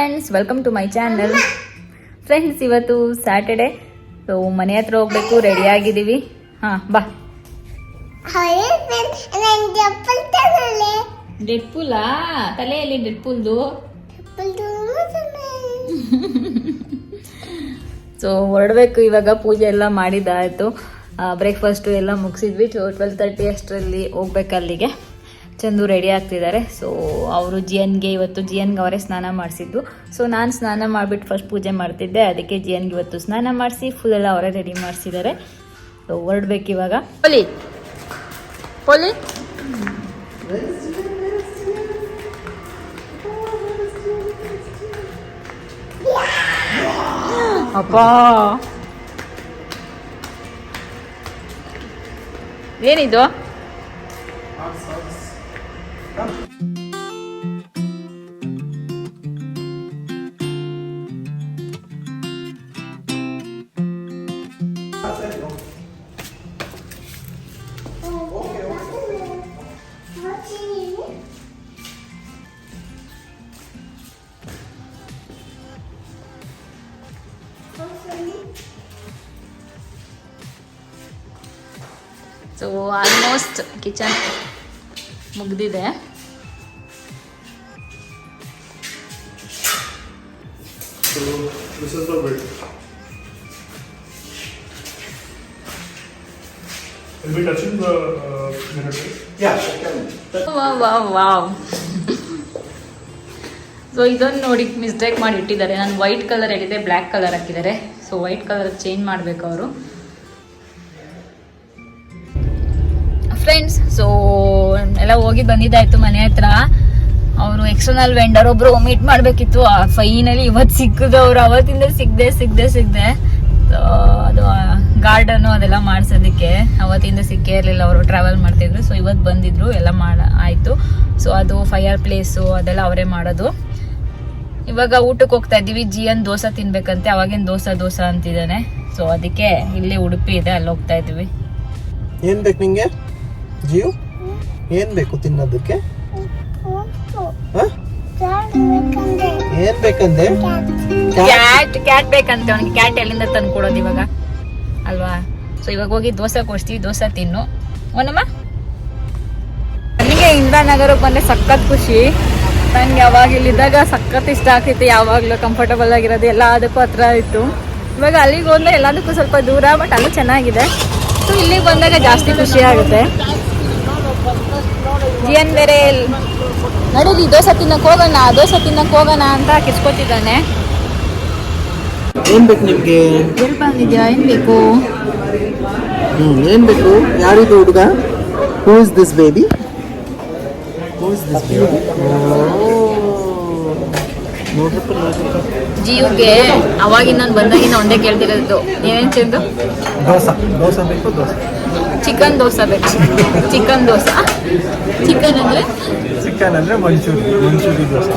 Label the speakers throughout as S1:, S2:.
S1: Friends, welcome to my channel. Friends, ಇವತ್ತು Saturday. So ಮನೆ ಹತ್ರ ಹೋಗ್ಬೇಕು, ರೆಡಿ ಆಗಿದ್ದೀವಿ. ಬಾ. ಡೆಡ್ಪೂಲಾ? ತಲೆಯಲ್ಲಿ ಡೆಡ್ಪೂಲ್ದು. ಸೊ ಹೊರಡ್ಬೇಕು ಇವಾಗ. ಪೂಜೆ ಎಲ್ಲ ಮಾಡಿದ್ದಾಯ್ತು, ಬ್ರೇಕ್ಫಾಸ್ಟು ಎಲ್ಲ ಮುಗಿಸಿದ್ವಿ. 12:30 ಅಷ್ಟರಲ್ಲಿ ಹೋಗ್ಬೇಕು ಅಲ್ಲಿಗೆ. ಚಂದು ರೆಡಿ ಆಗ್ತಿದ್ದಾರೆ. ಸೊ ಅವರು ಜಿಯನ್ಗೆ ಅವರೇ ಸ್ನಾನ ಮಾಡಿಸಿದ್ದು. ಸೊ ನಾನು ಸ್ನಾನ ಮಾಡಿಬಿಟ್ಟು ಫಸ್ಟ್ ಪೂಜೆ ಮಾಡ್ತಿದ್ದೆ, ಅದಕ್ಕೆ ಜಿಯನ್ಗೆ ಇವತ್ತು ಸ್ನಾನ ಮಾಡಿಸಿ ಫುಲ್ ಎಲ್ಲ ಅವರೇ ರೆಡಿ ಮಾಡಿಸಿದ್ದಾರೆ. ಸೊ ಹೊರಡ್ಬೇಕು ಇವಾಗ. ಪೋಲಿ ಪೋಲಿ ಅಪ್ಪ, ಏನಿದು? ಸೊ ಆಲ್ಮೋಸ್ಟ್ ಕಿಚನ್ ಮುಗ್ದಿದೆ.
S2: So this is the bed. Will be touching the mirror? Yeah,
S1: wow. So ಇದನ್ನು ನೋಡಿ ಮಿಸ್ಟೇಕ್ ಮಾಡಿ ಇಟ್ಟಿದ್ದಾರೆ. ನಾನು ವೈಟ್ ಕಲರ್ ಹೇಳಿದೆ, ಬ್ಲ್ಯಾಕ್ ಕಲರ್ ಹಾಕಿದ್ದಾರೆ. ಸೊ ವೈಟ್ ಕಲರ್ ಚೇಂಜ್ ಮಾಡಬೇಕು ಅವರು. ಫ್ರೆಂಡ್ಸ್, ಸೊ ಎಲ್ಲ ಹೋಗಿ ಬಂದಿದ್ದಾಯ್ತು ಮನೆ ಹತ್ರ. ಅವರು ಎಕ್ಸ್ಟರ್ನಲ್ ವೆಂಡರ್ ಒಬ್ರು ಮೀಟ್ ಮಾಡಬೇಕಿತ್ತು. ಫೈನಲಿ ಇವತ್ತು ಸಿಕ್ಕಿದ್ರು ಅವರು. ಅವತ್ತಿಂದ ಸಿಗದೆ ಸೊ ಅದು ಗಾರ್ಡನ್ನು ಅದೆಲ್ಲ ಮಾಡಿಸೋದಕ್ಕೆ ಅವತ್ತಿಂದ ಸಿಕ್ಕೇ ಇರಲಿಲ್ಲ. ಅವರು ಟ್ರಾವೆಲ್ ಮಾಡ್ತಿದ್ರು. ಸೊ ಇವತ್ತು ಬಂದಿದ್ರು, ಎಲ್ಲ ಆಯಿತು. ಸೊ ಅದು ಫೈರ್ ಪ್ಲೇಸು ಅದೆಲ್ಲ ಅವರೇ ಮಾಡೋದು. ಇವಾಗ ಊಟಕ್ಕೆ ಹೋಗ್ತಾ ಇದ್ದೀವಿ. ಜಿಯನ್ ದೋಸೆ ತಿನ್ಬೇಕಂತೆ, ಅವಾಗೇನು ದೋಸೆ ಅಂತಿದ್ದಾನೆ. ಸೊ ಅದಕ್ಕೆ ಇಲ್ಲಿ ಉಡುಪಿ ಇದೆ, ಅಲ್ಲಿ ಹೋಗ್ತಾ ಇದ್ದೀವಿ.
S3: ಏನ್ ಬೇಕು ನಿಂಗೆ ಜಿಯು? ಏನ್ ಬೇಕು ತಿನ್ನೋದಕ್ಕೆ? ಏನ್ ಬೇಕಂದೆ?
S1: ಕ್ಯಾಟ್ ಬೇಕಂತೆ ಅವನಿಗೆ. ಕ್ಯಾಟ್ ಎಲ್ಲಿಂದ ತಂದು ಕೊಡೋದು ಇವಾಗ ಅಲ್ವಾ? ಸೊ ಇವಾಗ ಹೋಗಿ ದೋಸೆ ಕೊಡ್ತೀವಿ, ದೋಸೆ ತಿನ್ನು ಒನಮ್ಮ. ನನಗೆ ಇಂದಿರಾನಗರಕ್ಕೆ ಬಂದ್ರೆ ಸಖತ್ ಖುಷಿ. ನಂಗೆ ಯಾವಾಗ ಇಲ್ಲಿದ್ದಾಗ ಸಖತ್ ಇಷ್ಟ ಆಗ್ತಿತ್ತು. ಯಾವಾಗಲೂ ಕಂಫರ್ಟಬಲ್ ಆಗಿರೋದು, ಎಲ್ಲ ಅದಕ್ಕೂ ಹತ್ರ ಇತ್ತು. ಇವಾಗ ಅಲ್ಲಿಗೆ ಹೋದ್ರೆ ಎಲ್ಲದಕ್ಕೂ ಸ್ವಲ್ಪ ದೂರ, ಬಟ್ ಅಲ್ಲೂ ಚೆನ್ನಾಗಿದೆ. ಸೊ ಇಲ್ಲಿಗೆ ಬಂದಾಗ ಜಾಸ್ತಿ ಖುಷಿ ಆಗುತ್ತೆ. ಜಿಯನ್ ಬೇರೆ ನಡೀಲಿ ದೋಸೆ ತಿನ್ನಕ್ಕೆ ಹೋಗೋಣ ಅಂತ ಕಿಸ್ಕೊತಿದ್ದಾನೆ.
S3: ಏನ್ ಬೇಕು ನಿಮ್ಗೆ?
S1: ಎಲ್ಲಿ ಬಂದಿದ್ಯಾ? ಏನ್ ಬೇಕು?
S3: ಏನ್ ಬೇಕು? ಯಾರಿದು ಹುಡುಗ? Who is this baby?
S1: ಜಿಯುಗೆ ಅವಾಗಿನ ನಾನು ಬಂದಾಗಿನ ಒಂದೇ ಕೇಳ್ತಿರೋದು, ಏನೇನು ಚೆಂದು?
S3: ದೋಸೆ ಬೇಕು.
S1: ಚಿಕನ್ ದೋಸೆ ಬೇಕು. ಚಿಕನ್ ದೋಸೆ. ಚಿಕನ್ ಅಂದ್ರೆ
S3: ಮಂಚೂರಿ ದೋಸೆ.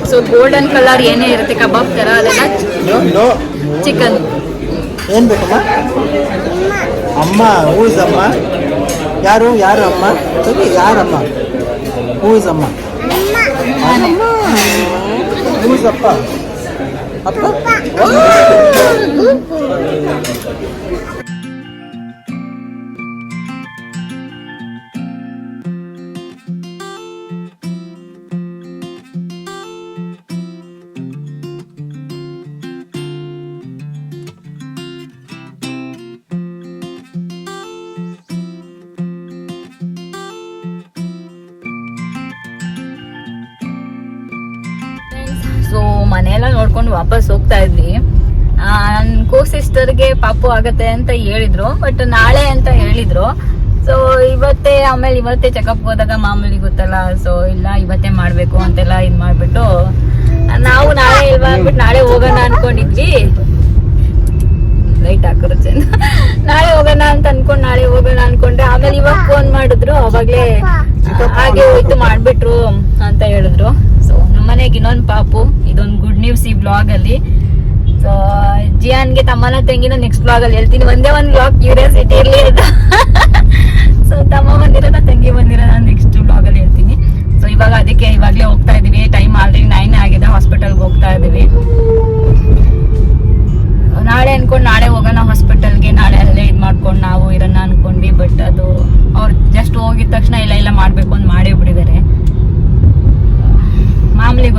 S1: ಸೊ ಗೋಲ್ಡನ್ ಕಲರ್ ಏನೇ ಇರುತ್ತೆ ಕಬಾಬ್ ತರ, ಅದೆಲ್ಲ ಚಿಕನ್.
S3: ಏನ್ ಬೇಕಮ್ಮ? ಅಮ್ಮ. ಹೂ ಇಸ್ ಅಮ್ಮ? ಯಾರು ಅಮ್ಮ? ಯಾರಮ್ಮ? ಹೂ ಇಸ್ ಅಮ್ಮ? ಹೂ ಇಸ್ ಅಪ್ಪ?
S1: ಸೊ ಮನೆಯೆಲ್ಲ ನೋಡ್ಕೊಂಡು ವಾಪಸ್ ಹೋಗ್ತಾ ಇದ್ವಿ. ನನ್ನ ಕೋ ಸಿಸ್ಟರ್ಗೆ ಪಾಪು ಆಗತ್ತೆ ಅಂತ ಹೇಳಿದ್ರು, ಬಟ್ ನಾಳೆ ಅಂತ ಹೇಳಿದ್ರು. ಸೊ ಇವತ್ತೇ ಚೆಕಪ್ ಹೋದಾಗ ಮಾಮೂಲಿ ಗೊತ್ತಲ್ಲ. ಸೊ ಇಲ್ಲ ಇವತ್ತೇ ಮಾಡ್ಬೇಕು ಅಂತೆಲ್ಲ ಇದ್ ಮಾಡ್ಬಿಟ್ಟು ನಾವು ನಾಳೆ ಇಲ್ವಾ ಅಂದ್ಬಿಟ್ಟು ನಾಳೆ ಹೋಗೋಣ ಅನ್ಕೊಂಡಿದ್ವಿ. ಲೈಟ್ ಹಾಕೋರು ಚೆಂದ. ನಾಳೆ ಹೋಗೋಣ ಅನ್ಕೊಂಡ್ರೆ ಆಮೇಲೆ ಇವಾಗ ಫೋನ್ ಮಾಡಿದ್ರು. ಅವಾಗ್ಲೇ ಹಾಗೆ ಹೋಯ್ತು ಮಾಡ್ಬಿಟ್ರು ಅಂತ ಹೇಳಿದ್ರು. ಸೊ ನಮ್ಮನೆಗೆ ಇನ್ನೊಂದು ಪಾಪು. ಇದೊಂದು ಗುಡ್ ನ್ಯೂಸ್ ಈ ಬ್ಲಾಗ್ ಅಲ್ಲಿ. ಸೊ ಜಿಯಾನ್ಗೆ ತಮ್ಮನ ತಂಗಿನ ನೆಕ್ಸ್ಟ್ ಬ್ಲಾಗ್ ಅಲ್ಲಿ ಹೇಳ್ತೀನಿ. ಒಂದೇ ಒಂದು ಬ್ಲಾಗ್ ಕ್ಯೂರಿಯಾಸಿಟಿ ಇರ್ಲಿ ಅಂತ. ಸೊ ತಮ್ಮ ಬಂದಿರೋದ ತಂಗಿ ಬಂದಿರೋದ ನೆಕ್ಸ್ಟ್ ಬ್ಲಾಗ್ ಅಲ್ಲಿ ಹೇಳ್ತೀನಿ. ಸೊ ಇವಾಗ ಅದಕ್ಕೆ ಇವಾಗಲೇ ಹೋಗ್ತಾ ಇದೀವಿ. ಟೈಮ್ ಆಲ್ರೆಡಿ 9 ಆಗಿದೆ.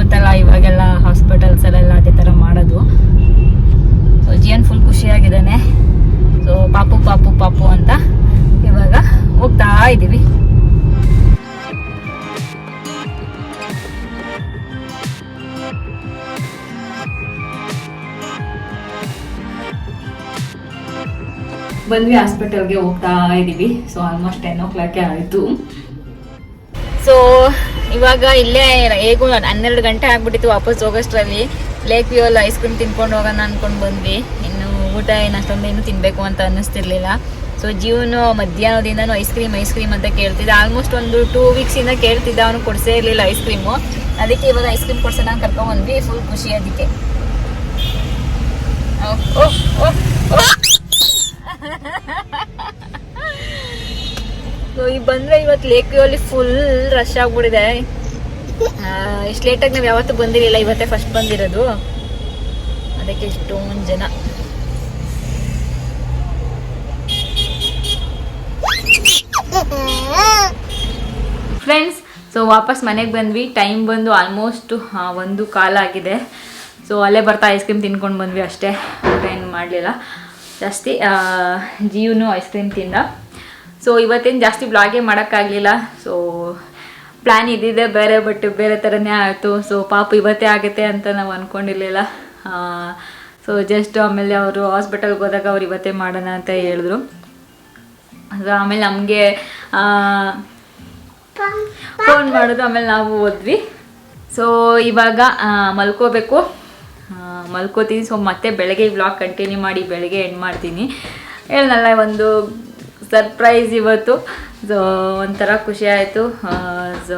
S1: ಗೊತ್ತಲ್ಲ ಇವಾಗೆಲ್ಲ ಹಾಸ್ಪಿಟಲ್ಸಲ್ಲೆಲ್ಲ ಅದೇ ಥರ ಮಾಡೋದು. ಸೊ ಜಿಯನ್ ಫುಲ್ ಖುಷಿಯಾಗಿದ್ದಾನೆ. ಸೊ ಪಾಪು ಪಾಪು ಪಾಪು ಅಂತ ಇವಾಗ ಹೋಗ್ತಾ ಇದ್ದೀವಿ. ಬಂದ್ವಿ, ಹಾಸ್ಪಿಟಲ್ಗೆ ಹೋಗ್ತಾ ಇದ್ದೀವಿ. ಸೊ ಆಲ್ಮೋಸ್ಟ್ 10 o'clock ಆಯಿತು. ಸೊ ಇವಾಗ ಇಲ್ಲೇ ಹೇಗೂ 12 ಗಂಟೆ ಆಗ್ಬಿಟ್ಟಿತ್ತು. ವಾಪಸ್ ಹೋಗೋಷ್ಟರಲ್ಲಿ ಲೇಕ್ ವ್ಯೂ ಅಲ್ಲಿ ಐಸ್ ಕ್ರೀಮ್ ತಿನ್ಕೊಂಡು ಹೋಗೋಣ ಅನ್ಕೊಂಡು ಬಂದ್ವಿ. ಇನ್ನು ಊಟ ಏನು ಅಷ್ಟೊಂದು ಏನು ತಿನ್ಬೇಕು ಅಂತ ಅನ್ನಿಸ್ತಿರ್ಲಿಲ್ಲ. ಸೊ ಜೀವನು ಮಧ್ಯಾಹ್ನದಿಂದನೂ ಐಸ್ ಕ್ರೀಮ್ ಅಂತ ಕೇಳ್ತಿದ್ದ. ಆಲ್ಮೋಸ್ಟ್ ಒಂದು 2 weeks ಇಂದ ಕೇಳ್ತಿದ್ದ, ಅವನು ಕೊಡ್ಸೇ ಇರಲಿಲ್ಲ ಐಸ್ ಕ್ರೀಮು. ಅದಕ್ಕೆ ಇವಾಗ ಐಸ್ ಕ್ರೀಮ್ ಕೊಡ್ಸೋಣ ಕರ್ಕೊಂಡು ಬಂದ್ವಿ. ಫುಲ್ ಖುಷಿ ಅದಕ್ಕೆ. ಸೊ ಈಗ ಬಂದ್ರೆ ಇವತ್ತು ಲೇಕ್ ವ್ಯೂ ಅಲ್ಲಿ ಫುಲ್ ರಶ್ ಆಗ್ಬಿಟ್ಟಿದೆ. ಇಷ್ಟು ಲೇಟಾಗಿ ನಾವು ಯಾವತ್ತೂ ಬಂದಿರಲಿಲ್ಲ, ಇವತ್ತೇ ಫಸ್ಟ್ ಬಂದಿರೋದು. ಅದಕ್ಕೆ ಇಷ್ಟೊಂದು ಜನ. ಫ್ರೆಂಡ್ಸ್, ಸೊ ವಾಪಸ್ ಮನೆಗೆ ಬಂದ್ವಿ. ಟೈಮ್ ಬಂದು ಆಲ್ಮೋಸ್ಟ್ 1:15 ಆಗಿದೆ. ಸೊ ಅಲ್ಲೇ ಬರ್ತಾ ಐಸ್ ಕ್ರೀಮ್ ತಿನ್ಕೊಂಡು ಬಂದ್ವಿ ಅಷ್ಟೇ. ಊಟ ಏನು ಮಾಡಲಿಲ್ಲ ಜಾಸ್ತಿ. ಜೀವನು ಐಸ್ ಕ್ರೀಮ್ ತಿಂದ. ಸೊ ಇವತ್ತೇನು ಜಾಸ್ತಿ ಬ್ಲಾಗೇ ಮಾಡೋಕ್ಕಾಗಲಿಲ್ಲ. ಸೊ ಪ್ಲ್ಯಾನ್ ಇದ್ದಿದ್ದೆ ಬೇರೆ, ಬಟ್ ಬೇರೆ ಥರನೇ ಆಯಿತು. ಸೊ ಪಾಪ ಇವತ್ತೇ ಆಗುತ್ತೆ ಅಂತ ನಾವು ಅಂದ್ಕೊಂಡಿರಲಿಲ್ಲ. ಸೊ ಜಸ್ಟ್ ಆಮೇಲೆ ಅವರು ಹಾಸ್ಪಿಟಲ್ಗೆ ಹೋದಾಗ ಅವ್ರು ಇವತ್ತೇ ಮಾಡೋಣ ಅಂತ ಹೇಳಿದ್ರು. ಅದು ಆಮೇಲೆ ನಮಗೆ ಫೋನ್ ಮಾಡೋದು, ಆಮೇಲೆ ನಾವು ಹೋದ್ವಿ. ಸೊ ಇವಾಗ ಮಲ್ಕೋಬೇಕು, ಮಲ್ಕೋತೀನಿ. ಸೊ ಮತ್ತೆ ಬೆಳಗ್ಗೆ ವ್ಲಾಗ್ ಕಂಟಿನ್ಯೂ ಮಾಡಿ ಬೆಳಗ್ಗೆ ಎಂಡ್ ಮಾಡ್ತೀನಿ. ಹೇಳನಲ್ಲ, ಒಂದು ಸರ್ಪ್ರೈಸ್ ಇವತ್ತು. ಸೊ ಒಂಥರ ಖುಷಿ ಆಯಿತು. ಸೊ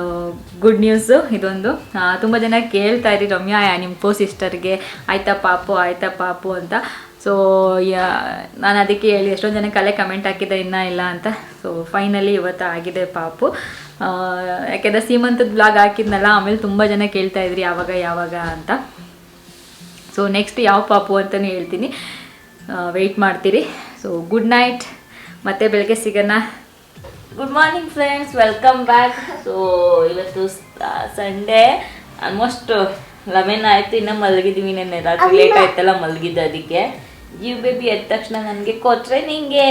S1: ಗುಡ್ ನ್ಯೂಸು ಇದೊಂದು. ತುಂಬ ಜನ ಕೇಳ್ತಾ ಇದ್ರಿ, ರಮ್ಯಾ ನಿಮ್ಮ ಸಿಸ್ಟರ್ಗೆ ಆಯ್ತಾ ಪಾಪು ಅಂತ. ಸೊ ನಾನು ಅದಕ್ಕೆ ಹೇಳಿ ಎಷ್ಟೊಂದು ಜನಕ್ಕೆ ಅಲ್ಲೇ ಕಮೆಂಟ್ ಹಾಕಿದ್ದೆ ಇನ್ನೂ ಇಲ್ಲ ಅಂತ. ಸೊ ಫೈನಲಿ ಇವತ್ತು ಆಗಿದೆ ಪಾಪು. ಯಾಕೆಂದರೆ ಸೀಮಂತದ ಬ್ಲಾಗ್ ಹಾಕಿದ್ನಲ್ಲ, ಆಮೇಲೆ ತುಂಬ ಜನ ಕೇಳ್ತಾ ಇದ್ರಿ ಯಾವಾಗ ಅಂತ. ಸೊ ನೆಕ್ಸ್ಟ್ ಯಾವ ಪಾಪು ಅಂತಲೇ ಹೇಳ್ತೀನಿ, ವೆಯ್ಟ್ ಮಾಡ್ತೀರಿ. ಸೊ ಗುಡ್ ನೈಟ್, ಮತ್ತೆ ಬೆಳಗ್ಗೆ ಸಿಗೋಣ. Good morning friends, welcome back. So ಇವತ್ತು ಸಂಡೇ, ಆಲ್ಮೋಸ್ಟ್ 11 ಆಯಿತು. ಇನ್ನೂ ಮಲಗಿದ್ದೀವಿ. ನೆನ್ನೆ ರಾತ್ರಿ ಲೇಟ್ ಆಯ್ತಲ್ಲ ಮಲಗಿದ್ದೆ. ಅದಕ್ಕೆ ಜೀವ್ ಬೇಬಿ ಎದ್ದ ತಕ್ಷಣ ನನಗೆ ಕೊಟ್ರೆ ನಿಂಗೆ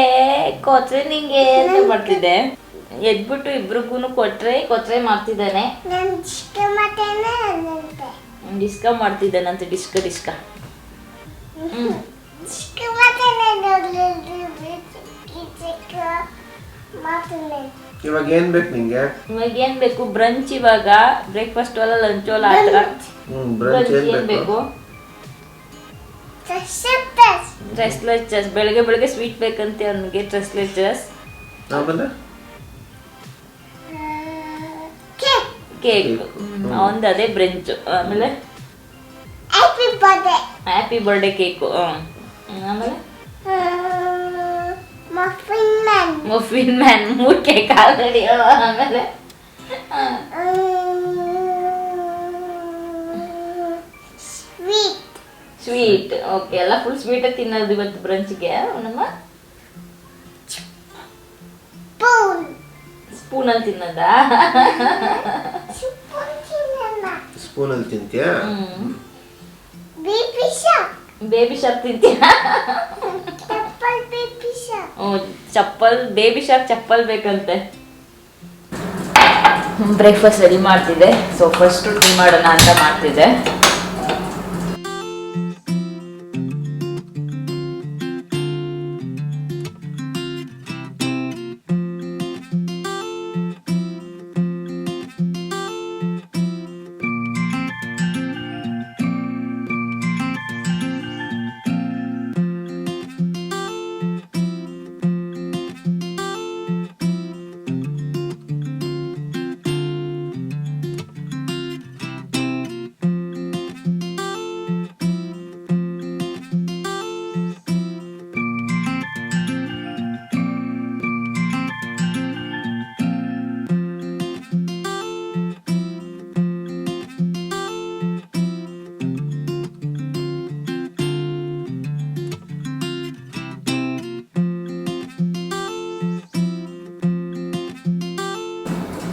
S1: ಅಂತ ಮಾಡ್ತಿದ್ದೆ. ಎದ್ಬಿಟ್ಟು ಇಬ್ರಿಗೂ ಕೊಟ್ರೆ ಮಾಡ್ತಿದ್ದಾನೆ. ಡಿಸ್ಕ ಮಾಡ್ತಿದ್ದಾನಂತೆ. ಡಿಸ್ಕ
S3: ಇವಾಗ ಏನ್ ಬೇಕು ನಿಂಗೆ?
S1: ಇವಾಗ ಏನ್ ಬೇಕು? ಬ್ರಂಚ್. ಇವಾಗ ಬ್ರೇಕ್ಫಾಸ್ಟ್ ಅಲ್ಲ, ಲಂಚ್ ಅಲ್ಲ, ಆ ಥರ. ಬ್ರಂಚ್ ಏನ್ ಬೇಕು? ರೆಸ್ಟ್ಲೆಸ್. ಬೆಳಗ್ಗೆ ಸ್ವೀಟ್ ಬೇಕಂತೆ ಅವನಿಗೆ. Restless cake. ಅವನದು ಅದೇ ಬ್ರಂಚ್. ಆಮೇಲೆ ಹ್ಯಾಪಿ ಬರ್ಡೇ ಕೇಕು. ಆಮೇಲೆ ಮಫಿನ್ ಮ್ಯಾನ್ 3 ಕೇಕ್ ಆಲ್ರೆಡಿ. ಆಮೇಲೆ ಸ್ವೀಟ್. ಓಕೆ, ಎಲ್ಲ ಫುಲ್ ಸ್ವೀಟೇ ತಿನ್ನೋದು ಇವತ್ತು ಬ್ರಂಚ್ಗೆ. ನಮ್ಮ ಸ್ಪೂನಲ್ಲಿ ತಿನ್ನೋದಾ?
S3: ಸ್ಪೂನಲ್ಲಿ ತಿಂತೀಯಾ?
S1: ಬೇಬಿ ಶಾರ್ಕ್ ತಿಂತೀಯ? ಚಪ್ಪಲ್. ಬೇಬಿ ಶಾರ್ಕ್ ಚಪ್ಪಲ್ ಬೇಕಂತೆ. ಬ್ರೇಕ್ಫಾಸ್ಟ್ ರೆಡಿ ಮಾಡ್ತಿದ್ದೆ. ಸೊ ಫಸ್ಟ್ ಟೀ ಮಾಡೋಣ ಅಂತ ಮಾಡ್ತಿದ್ದೆ.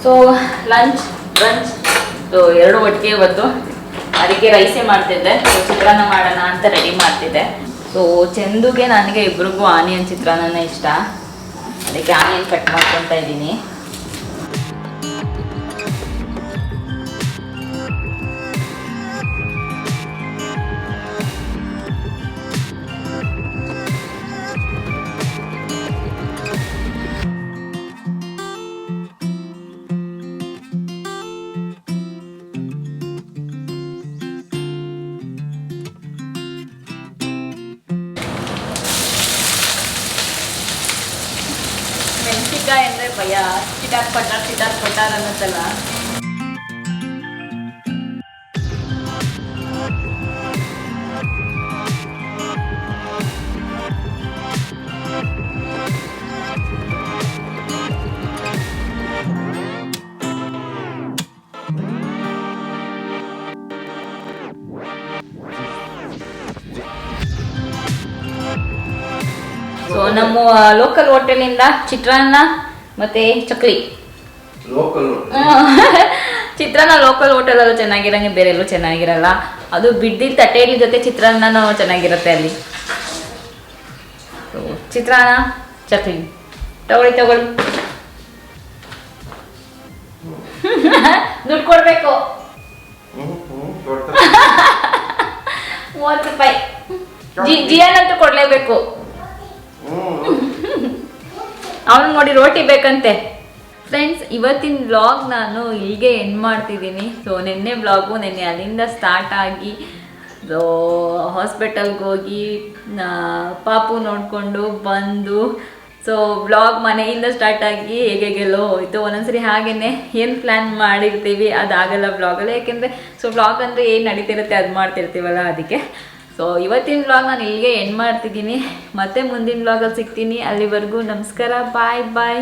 S1: ಸೊ ಲಂಚ್ ಬ್ರಂಚ್ ಸೊ ಎರಡು ಒಟ್ಟಿಗೆ ಇವತ್ತು. ಅದಕ್ಕೆ ರೈಸೇ ಮಾಡ್ತಿದ್ದೆ. ಚಿತ್ರಾನ್ನ ಮಾಡೋಣ ಅಂತ ರೆಡಿ ಮಾಡ್ತಿದ್ದೆ. ಸೊ ಚಂದುಗೆ ನನಗೆ ಇಬ್ರಿಗೂ ಆನಿಯನ್ ಚಿತ್ರಾನ್ನ ಇಷ್ಟ, ಅದಕ್ಕೆ ಆನಿಯನ್ ಕಟ್ ಮಾಡ್ಕೊತಾ ಇದ್ದೀನಿ. ಮೆಣಸಿನ್ಕಾಯಿ ಅಂದರೆ ಭಯ, ಚಿಟಾಕ್ ಪಟಾರ್ ಅನ್ನತ್ತಲ್ಲ. ಸೊ ನಮ್ಮ ಲೋಕಲ್ ಹೋಟೆಲಿಂದ ಚಿತ್ರಾನ್ನ ಮತ್ತೆ ಚಕ್ಲಿ. ಚಿತ್ರಾನ್ನ ಲೋಕಲ್ ಹೋಟೆಲಲ್ಲೂ ಚೆನ್ನಾಗಿರಂಗೆ ಬೇರೆ ಎಲ್ಲೂ ಚೆನ್ನಾಗಿರಲ್ಲ. ಅದು ಬಿದ್ದಿದ್ದ ತಟ್ಟೆಲಿ ಜೊತೆ ಚಿತ್ರಾನ್ನ ಚೆನ್ನಾಗಿರುತ್ತೆ ಅಲ್ಲಿ. ಚಿತ್ರಾನ್ನ ಚಕ್ಲಿ ತಗೊಳ್ಳಿ. ದುಡ್ಡು ಕೊಡ್ಬೇಕು, 30 ರೂಪಾಯಿ. ಜಿಯಾನಂತೂ ಕೊಡ್ಲೇಬೇಕು. ಅವನು ನೋಡಿ ರೋಟಿ ಬೇಕಂತೆ. ಫ್ರೆಂಡ್ಸ್, ಇವತ್ತಿನ ವ್ಲಾಗ್ ನಾನು ಇಲ್ಲಿಗೆ ಎಂಡ್ ಮಾಡ್ತಿದ್ದೀನಿ. ಸೊ ನಿನ್ನೆ ವ್ಲಾಗು ನೆನ್ನೆ ಅಲ್ಲಿಂದ ಸ್ಟಾರ್ಟ್ ಆಗಿ ಹಾಸ್ಪಿಟಲ್ಗೆ ಹೋಗಿ ಪಾಪು ನೋಡಿಕೊಂಡು ಬಂದು, ಸೊ ವ್ಲಾಗ್ ಮನೆಯಿಂದ ಸ್ಟಾರ್ಟ್ ಆಗಿ ಹೇಗೆಲ್ಲೋ ಹೋಯ್ತು. ಒಂದೊಂದ್ಸರಿ ಹಾಗೇನೆ ಏನು ಪ್ಲ್ಯಾನ್ ಮಾಡಿರ್ತೀವಿ ಅದಾಗಲ್ಲ ವ್ಲಾಗಲ್ಲಿ, ಯಾಕೆಂದರೆ ಸೊ ವ್ಲಾಗ್ ಅಂದರೆ ಏನು ನಡೀತಿರುತ್ತೆ ಅದು ಮಾಡ್ತಿರ್ತೀವಲ್ಲ, ಅದಕ್ಕೆ. ಸೊ ಇವತ್ತಿನ ವ್ಲಾಗ್ ನಾನು ಇಲ್ಲಿಗೆ ಎಂಡ್ ಮಾಡ್ತಿದ್ದೀನಿ. ಮತ್ತೆ ಮುಂದಿನ ವ್ಲಾಗಲ್ಲಿ ಸಿಗ್ತೀನಿ. ಅಲ್ಲಿವರೆಗೂ ನಮಸ್ಕಾರ, ಬಾಯ್ ಬಾಯ್.